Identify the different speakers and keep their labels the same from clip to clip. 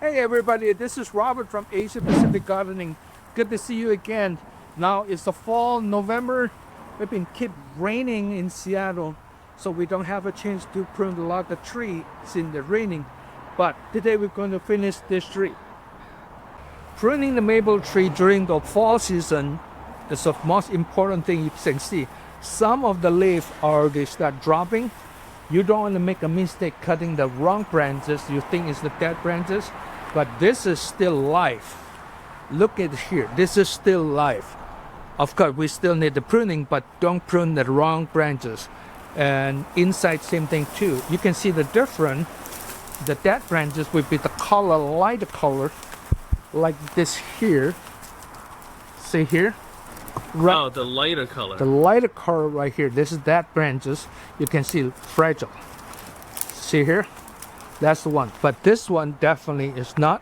Speaker 1: Hey everybody, this is Robert from Asia Pacific Gardening. Good to see you again. Now it's the fall, November. It's been keep raining in Seattle, so we don't have a chance to prune a lot of tree since the raining. But today we're going to finish this tree. Pruning the maple tree during the fall season is the most important thing you can see. Some of the leaves already start dropping. You don't want to make a mistake cutting the wrong branches. You think it's the dead branches, but this is still life. Look at here, this is still life. Of course, we still need the pruning, but don't prune the wrong branches. And inside, same thing too. You can see the difference. The dead branches will be the color, lighter color, like this here. See here?
Speaker 2: Right. Oh, the lighter color.
Speaker 1: The lighter color right here. This is dead branches. You can see fragile. See here? That's the one. But this one definitely is not.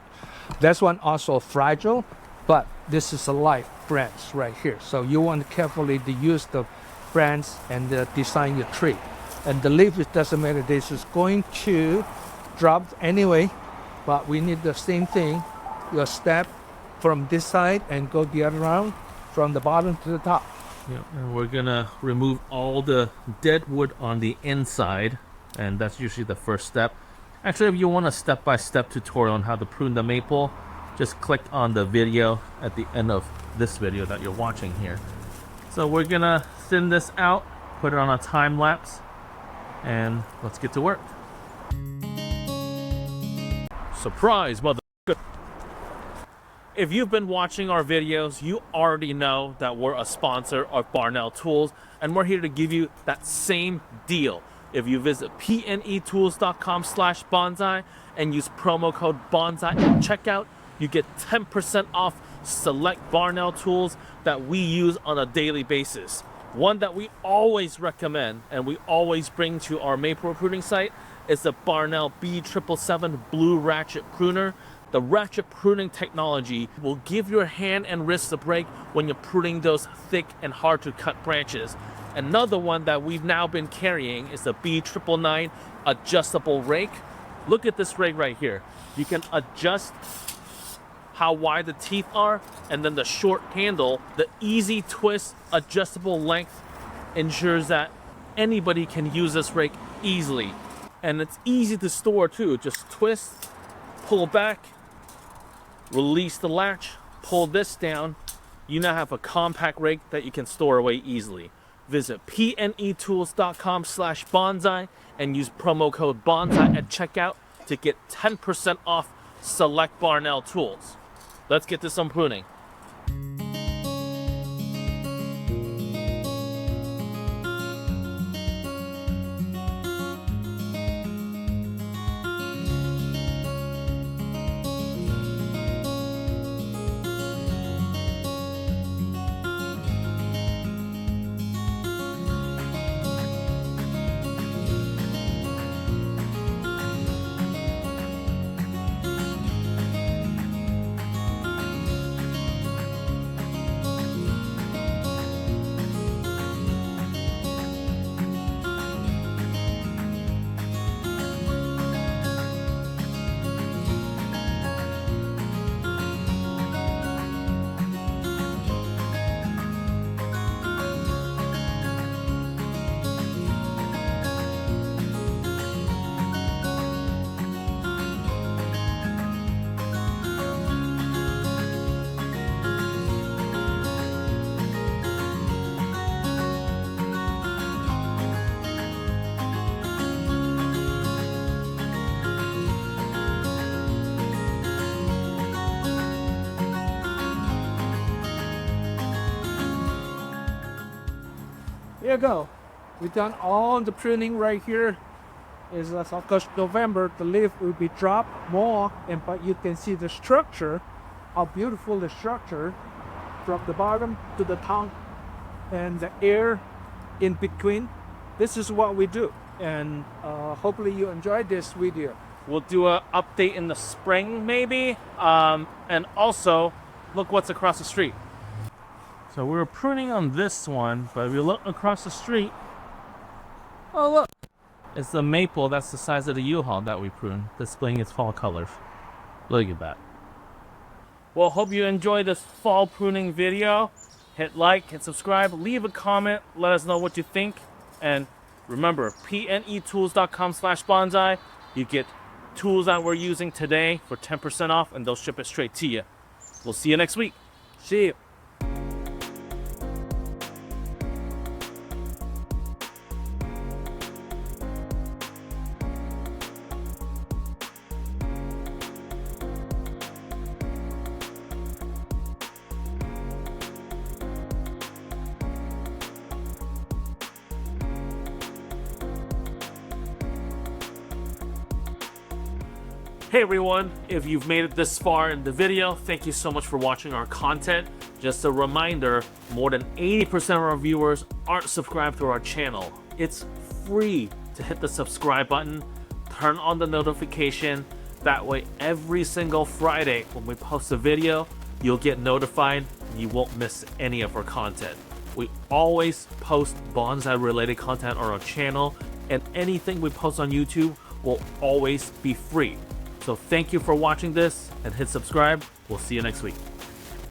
Speaker 1: This one also fragile, but this is a live branch right here. So you want to carefully to use the branch and design your tree. And the leaf, it doesn't matter. This is going to drop anyway, but we need the same thing. You step from this side and go the other round from the bottom to the top.
Speaker 2: Yeah, and we're gonna remove all the dead wood on the inside, and that's usually the first step. Actually, if you want a step-by-step tutorial on how to prune the maple, just click on the video at the end of this video that you're watching here. So we're gonna thin this out, put it on a time lapse, and let's get to work. Surprise, mother. If you've been watching our videos, you already know that we're a sponsor of Barnell Tools, and we're here to give you that same deal. If you visit pnetools.com/bonsai and use promo code bonsai at checkout, you get 10% off select Barnell tools that we use on a daily basis. One that we always recommend and we always bring to our maple pruning site is the Barnell B777 Blue Ratchet Pruner. The ratchet pruning technology will give your hand and wrist a break when you're pruning those thick and hard to cut branches. Another one that we've now been carrying is the B999 adjustable rake. Look at this rake right here. You can adjust how wide the teeth are, and then the short handle, the easy twist, adjustable length ensures that anybody can use this rake easily. And it's easy to store too. Just twist, pull back, release the latch, pull this down. You now have a compact rake that you can store away easily. Visit pnetools.com/bonsai and use promo code bonsai at checkout to get 10% off select Barnell tools. Let's get to some pruning.
Speaker 1: Here you go. We've done all the pruning right here. Is of course November. The leaf will be dropped more, but you can see the structure, how beautiful the structure from the bottom to the top, and the air in between. This is what we do, and hopefully you enjoyed this video.
Speaker 2: We'll do an update in the spring maybe, and also look what's across the street. So we were pruning on this one, but if you look across the street, oh look, it's the maple that's the size of the U-Haul that we pruned, displaying its fall colors. Look at that. Well, hope you enjoyed this fall pruning video. Hit like, hit subscribe, leave a comment, let us know what you think. And remember, pnetools.com/bonsai. You get tools that we're using today for 10% off, and they'll ship it straight to you. We'll see you next week.
Speaker 1: See you.
Speaker 2: Hey everyone, if you've made it this far in the video, thank you so much for watching our content. Just a reminder, more than 80% of our viewers aren't subscribed to our channel. It's free to hit the subscribe button, turn on the notification. That way every single Friday when we post a video, you'll get notified and you won't miss any of our content. We always post bonsai related content on our channel, and anything we post on YouTube will always be free. So thank you for watching this, and hit subscribe. We'll see you next week.